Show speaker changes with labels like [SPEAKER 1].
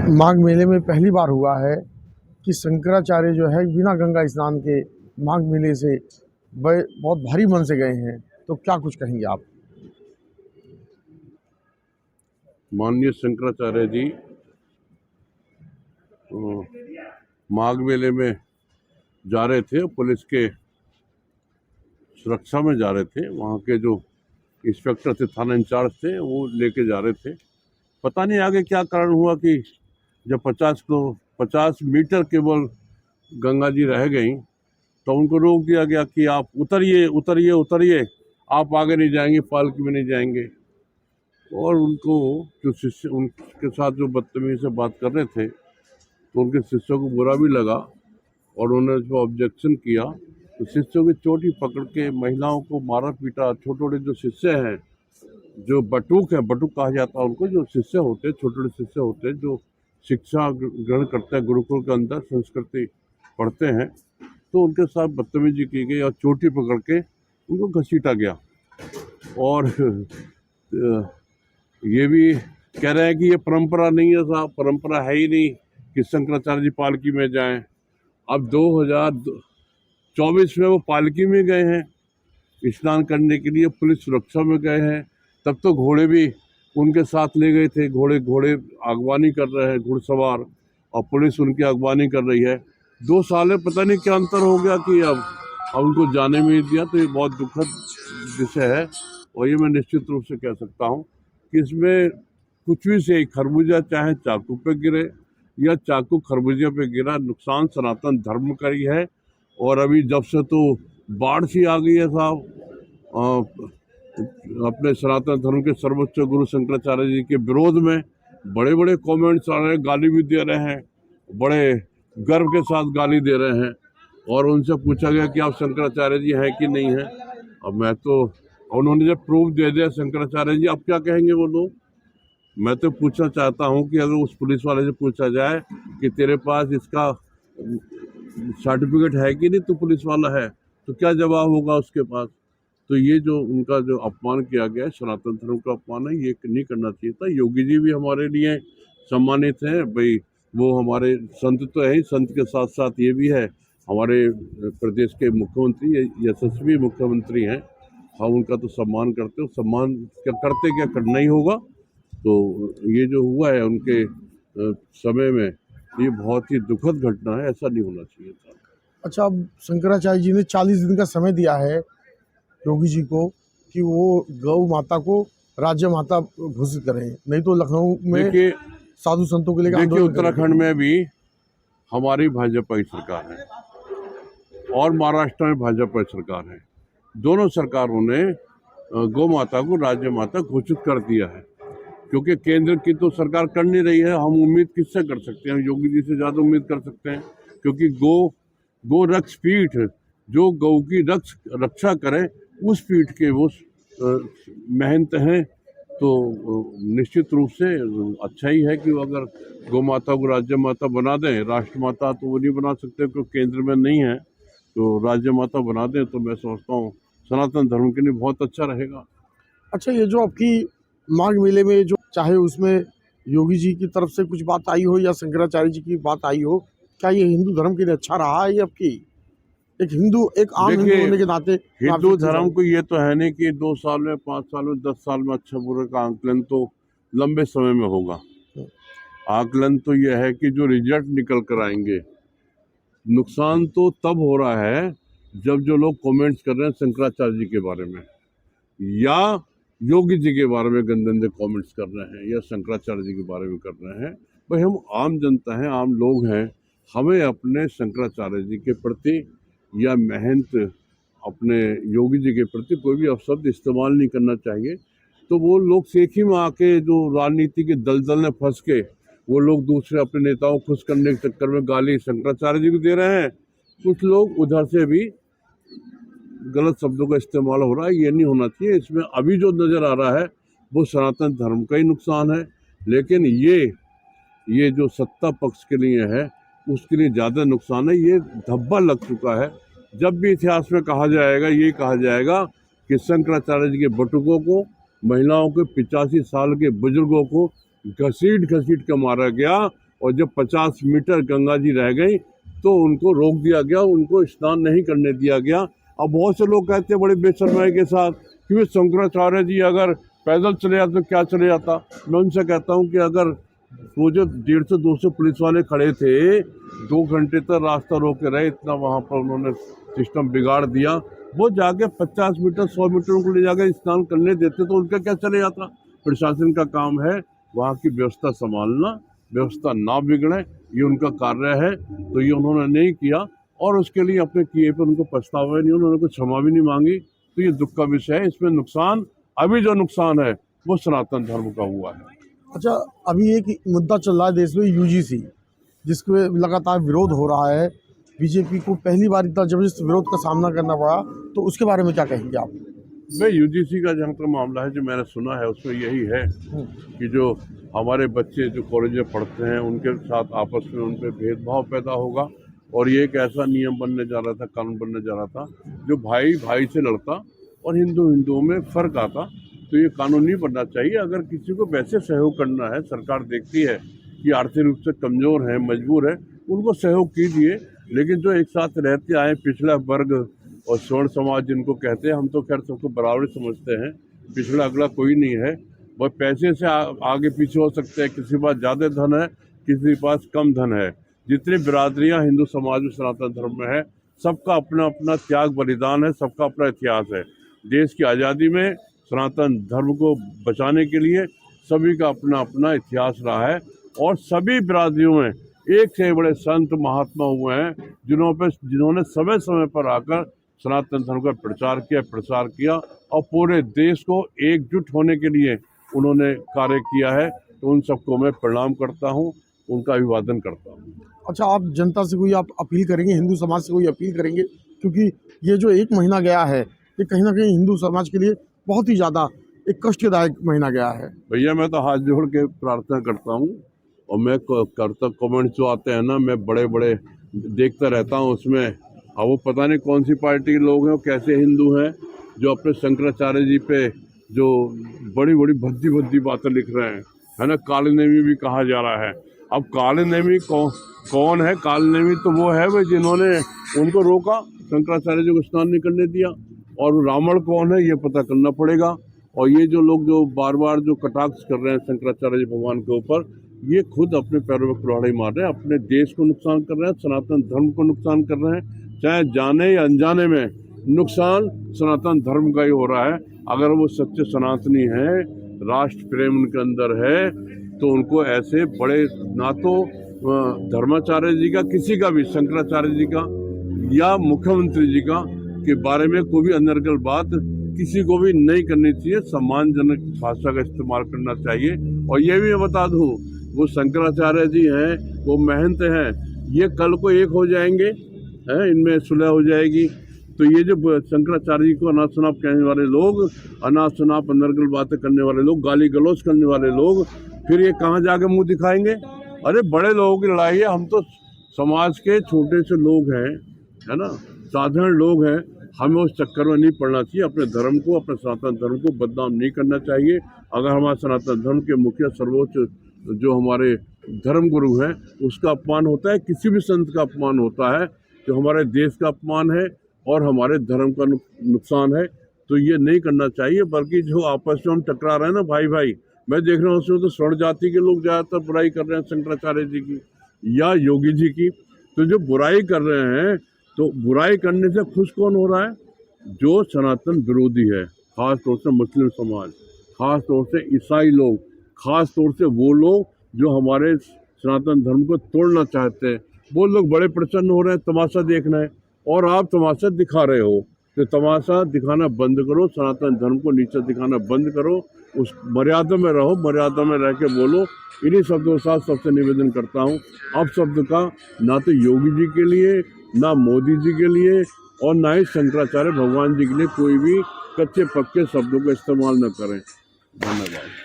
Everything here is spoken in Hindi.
[SPEAKER 1] माघ मेले में पहली बार हुआ है कि शंकराचार्य जो है बिना गंगा स्नान के माघ मेले से बहुत भारी मन से गए हैं। तो क्या कुछ कहेंगे आप?
[SPEAKER 2] माननीय शंकराचार्य जी माघ मेले में जा रहे थे, पुलिस के सुरक्षा में जा रहे थे। वहाँ के जो इंस्पेक्टर थे, थाना इंचार्ज थे, वो लेके जा रहे थे। पता नहीं आगे क्या कारण हुआ कि जब 50 मीटर केवल गंगा जी रह गई तो उनको रोक दिया गया कि आप उतरिए उतरिए उतरिए, आप आगे नहीं जाएंगे, पालकी में नहीं जाएंगे। और उनको जो शिष्य उनके साथ जो बदतमीजी से बात कर रहे थे तो उनके शिष्यों को बुरा भी लगा और उन्होंने जो ऑब्जेक्शन किया तो शिष्यों की चोटी पकड़ के महिलाओं को मारा पीटा। छोटे छोटे जो शिष्य हैं, जो बटुक है, बटुक कहा जाता है उनको, जो शिष्य होते हैं, छोटे छोटे शिष्य होते हैं जो शिक्षा ग्रहण करते हैं, गुरुकुल के अंदर संस्कृति पढ़ते हैं, तो उनके साथ बदतमीजी की गई और चोटी पकड़ के उनको घसीटा गया। और ये भी कह रहे हैं कि ये परंपरा नहीं है साहब, परंपरा है ही नहीं कि शंकराचार्य जी पालकी में जाएं। अब 2024 में वो पालकी में गए हैं स्नान करने के लिए, पुलिस सुरक्षा में गए हैं। तब तो घोड़े भी उनके साथ ले गए थे, घोड़े अगवानी कर रहे हैं, घुड़सवार, और पुलिस उनकी अगवानी कर रही है। 2 साल में पता नहीं क्या अंतर हो गया कि अब उनको जाने में ही दिया। तो ये बहुत दुखद विषय है और ये मैं निश्चित रूप से कह सकता हूँ कि इसमें कुछ भी से खरबूजा चाहे चाकू पे गिरे या चाकू खरबूजे पे गिरा, नुकसान सनातन धर्म का ही है। और अभी जब से तो बाढ़ सी आ गई है साहब, अपने सनातन धर्म के सर्वोच्च गुरु शंकराचार्य जी के विरोध में बड़े बड़े कमेंट्स आ रहे हैं, गाली भी दे रहे हैं, बड़े गर्व के साथ गाली दे रहे हैं। और उनसे पूछा गया कि आप शंकराचार्य जी हैं कि नहीं हैं। अब मैं तो, उन्होंने जब प्रूफ दे दिया शंकराचार्य जी, अब क्या कहेंगे वो लोग। मैं तो पूछना चाहता हूं कि अगर उस पुलिस वाले से पूछा जाए कि तेरे पास इसका सर्टिफिकेट है कि नहीं, तो पुलिस वाला है, तो क्या जवाब होगा उसके पास। तो ये जो उनका जो अपमान किया गया है, सनातन धर्म का अपमान है, ये नहीं करना चाहिए था। योगी जी भी हमारे लिए सम्मानित हैं भाई, वो हमारे संत तो है ही, संत के साथ साथ ये भी है हमारे प्रदेश के मुख्यमंत्री, यशस्वी मुख्यमंत्री हैं। हम उनका तो सम्मान करते हो, सम्मान क्या करते, क्या करना ही होगा। तो ये जो हुआ है उनके समय में, ये बहुत ही दुखद घटना है, ऐसा नहीं होना चाहिए था।
[SPEAKER 1] अच्छा, अब शंकराचार्य जी ने 40 दिन का समय दिया है योगी जी को कि वो गौ माता को राज्य माता घोषित करें, नहीं तो लखनऊ में
[SPEAKER 2] देखिए
[SPEAKER 1] साधु संतों के लिए आंदोलन
[SPEAKER 2] उत्तराखंड में भी हमारी भाजपा की सरकार है और महाराष्ट्र में भाजपा की सरकार है। दोनों सरकारों ने गौ माता को राज्य माता घोषित कर दिया है, क्योंकि केंद्र की तो सरकार कर नहीं रही है। हम उम्मीद किससे कर सकते हैं? योगी जी से ज़्यादा उम्मीद कर सकते हैं, क्योंकि गो रक्ष पीठ, जो गौ की रक्षा करे, उस पीठ के वो महंत हैं। तो निश्चित रूप से अच्छा ही है कि वो अगर गौ माता को राज्य माता बना दें। राष्ट्र माता तो वो नहीं बना सकते क्योंकि केंद्र में नहीं है, तो राज्य माता बना दें तो मैं समझता हूँ सनातन धर्म के लिए बहुत अच्छा रहेगा।
[SPEAKER 1] अच्छा, ये जो आपकी माघ मेले में जो चाहे उसमें योगी जी की तरफ से कुछ बात आई हो या शंकराचार्य जी की बात आई हो, क्या ये हिंदू धर्म के लिए अच्छा रहा है? आपकी एक आम हिंदू होने के नाते
[SPEAKER 2] हिंदू धर्म को ये तो है नहीं कि 2 साल में, 5 साल में, 10 साल में अच्छा बुरे का आंकलन तो लंबे समय में होगा। आकलन तो ये है कि जो रिजल्ट निकल कर आएंगे। नुकसान तो तब हो रहा है जब जो लोग कमेंट्स कर रहे हैं शंकराचार्य जी के बारे में या योगी जी के बारे में गंदे कमेंट्स कर रहे हैं या शंकराचार्य जी के बारे में कर रहे हैं। भाई हम आम जनता हैं, आम लोग हैं, हमें अपने शंकराचार्य जी के प्रति या महंत अपने योगी जी के प्रति कोई भी अपशब्द इस्तेमाल नहीं करना चाहिए। तो वो लोग सेखी में आके जो राजनीति के दलदल में फंस के वो लोग दूसरे अपने नेताओं को खुश करने के चक्कर में गाली शंकराचार्य जी को दे रहे हैं। कुछ लोग उधर से भी गलत शब्दों का इस्तेमाल हो रहा है, ये नहीं होना चाहिए। इसमें अभी जो नज़र आ रहा है वो सनातन धर्म का ही नुकसान है, लेकिन ये जो सत्ता पक्ष के लिए है उसके लिए ज़्यादा नुकसान है। ये धब्बा लग चुका है। जब भी इतिहास में कहा जाएगा, ये कहा जाएगा कि शंकराचार्य जी के बटुकों को, महिलाओं के 85 साल के बुजुर्गों को घसीट के मारा गया और जब 50 मीटर गंगा जी रह गई तो उनको रोक दिया गया, उनको स्नान नहीं करने दिया गया। अब बहुत से लोग कहते हैं बड़े बेशर्माई के साथ कि वे शंकराचार्य जी अगर पैदल चले जाते तो क्या चले जाता। मैं उनसे कहता हूँ कि अगर वो जो 150-200 पुलिस वाले खड़े थे, 2 घंटे तक रास्ता रोक के रहे, इतना वहाँ पर उन्होंने सिस्टम बिगाड़ दिया, वो जाके 50 मीटर 100 मीटर उनको ले जाकर स्नान करने देते तो उनका क्या चले जाता। प्रशासन का काम है वहाँ की व्यवस्था संभालना, व्यवस्था ना बिगड़े, ये उनका कार्य है। तो ये उन्होंने नहीं किया और उसके लिए अपने किए पर उनको पछतावा नहीं, उन्होंने कुछ क्षमा भी नहीं मांगी। तो ये दुख का विषय है। इसमें नुकसान, अभी जो नुकसान है वो सनातन धर्म का हुआ है।
[SPEAKER 1] अच्छा, अभी एक मुद्दा चल रहा है देश में, यूजीसी, जिसके लगातार विरोध हो रहा है। बीजेपी को पहली बार इतना जबरदस्त विरोध का सामना करना पड़ा, तो उसके बारे में क्या कहेंगे आप?
[SPEAKER 2] भाई यूजीसी का जहाँ तक मामला है, जो मैंने सुना है उसमें यही है कि जो हमारे बच्चे जो कॉलेज में पढ़ते हैं उनके साथ आपस में उन पर भेदभाव पैदा होगा। और ये एक ऐसा नियम बनने जा रहा था, कानून बनने जा रहा था, जो भाई भाई से लड़ता और हिंदुओं में फ़र्क आता। तो ये कानून नहीं बनना चाहिए। अगर किसी को वैसे सहयोग करना है, सरकार देखती है कि आर्थिक रूप से कमज़ोर है, मजबूर है, उनको सहयोग कीजिए। लेकिन जो एक साथ रहते आए पिछड़ा वर्ग और स्वर्ण समाज जिनको कहते हैं, हम तो खैर सबको बराबर समझते हैं, पिछड़ा अगला कोई नहीं है। वह पैसे से आगे पीछे हो सकते हैं, किसी के पास ज़्यादा धन है, किसी के पास कम धन है। जितनी बिरादरियां हिंदू समाज में सनातन धर्म में है, सबका अपना अपना त्याग बलिदान है, सबका अपना इतिहास है। देश की आज़ादी में सनातन धर्म को बचाने के लिए सभी का अपना अपना इतिहास रहा है और सभी बिरादरियों में एक से बड़े संत महात्मा हुए हैं जिन्होंने समय समय पर आकर सनातन धर्म का प्रचार किया और पूरे देश को एकजुट होने के लिए उन्होंने कार्य किया है। तो उन सबको मैं प्रणाम करता हूँ, उनका अभिवादन करता हूँ।
[SPEAKER 1] अच्छा, आप जनता से कोई आप अपील करेंगे, हिंदू समाज से कोई अपील करेंगे? क्योंकि ये जो 1 महीना गया है, ये कहीं ना कहीं हिंदू समाज के लिए बहुत ही ज़्यादा एक कष्टदायक महीना गया है।
[SPEAKER 2] भैया मैं तो हाथ जोड़ के प्रार्थना करता हूँ और मैं करता कमेंट जो आते हैं ना, मैं बड़े बड़े देखता रहता हूँ उसमें। अब वो पता नहीं कौन सी पार्टी के लोग हैं, वो कैसे हिंदू हैं जो अपने शंकराचार्य जी पे जो बड़ी बड़ी भद्दी बातें लिख रहे हैं, है ना। काली नेमी भी कहा जा रहा है। अब काली नेमी कौन है? काली नेमी तो वो है भाई जिन्होंने उनको रोका, शंकराचार्य जी को स्नान नहीं करने दिया। और रावण कौन है ये पता करना पड़ेगा। और ये जो लोग जो बार बार जो कटाक्ष कर रहे हैं शंकराचार्य जी भगवान के ऊपर, ये खुद अपने पैरों में कुल्हाड़ी मार रहे हैं, अपने देश को नुकसान कर रहे हैं, सनातन धर्म को नुकसान कर रहे हैं। चाहे जाने या अनजाने में नुकसान सनातन धर्म का ही हो रहा है। अगर वो सच्चे सनातनी हैं, राष्ट्र प्रेम उनके अंदर है, तो उनको ऐसे बड़े ना तो धर्माचार्य जी का, किसी का भी, शंकराचार्य जी का या मुख्यमंत्री जी का के बारे में कोई भी अनर्गल बात किसी को भी नहीं करनी चाहिए। सम्मानजनक भाषा का इस्तेमाल करना चाहिए। और ये भी मैं बता दूं, वो शंकराचार्य जी हैं, वो महंत हैं, ये कल को एक हो जाएंगे, हैं, इनमें सुलह हो जाएगी। तो ये जो शंकराचार्य जी को अनाप शनाप कहने वाले लोग, अनाप शनाप अनर्गल बातें करने वाले लोग, गाली गलौज करने वाले लोग, फिर ये कहाँ जाके मुंह दिखाएंगे? अरे बड़े लोगों की लड़ाई है, हम तो समाज के छोटे से लोग हैं, है ना, साधारण लोग हैं। हमें उस चक्कर में नहीं पड़ना चाहिए। अपने धर्म को, अपने सनातन धर्म को बदनाम नहीं करना चाहिए। अगर हमारे सनातन धर्म के मुखिया सर्वोच्च जो हमारे धर्म गुरु हैं उसका अपमान होता है, किसी भी संत का अपमान होता है, जो हमारे देश का अपमान है और हमारे धर्म का नुकसान है, तो ये नहीं करना चाहिए। बल्कि जो आपस में हम टकरा रहे हैं ना भाई भाई, मैं देख रहा हूँ उसमें तो स्वर्ण जाति के लोग ज़्यादातर बुराई कर रहे हैं शंकराचार्य जी की या योगी जी की। तो जो बुराई कर रहे हैं, तो बुराई करने से खुश कौन हो रहा है? जो सनातन विरोधी है, खास तौर से मुस्लिम समाज, खास तौर से ईसाई लोग, खास तौर से वो लोग जो हमारे सनातन धर्म को तोड़ना चाहते हैं, वो लोग बड़े प्रसन्न हो रहे हैं तमाशा देखना है। और आप तमाशा दिखा रहे हो, तो तमाशा दिखाना बंद करो, सनातन धर्म को नीचा दिखाना बंद करो, उस मर्यादा में रहो, मर्यादा में रह के बोलो। इन्हीं शब्दों के साथ सबसे निवेदन करता हूँ, अब शब्द का ना तो योगी जी के लिए, ना मोदी जी के लिए और ना ही शंकराचार्य भगवान जी के लिए कोई भी कच्चे पक्के शब्दों का इस्तेमाल न करें। धन्यवाद।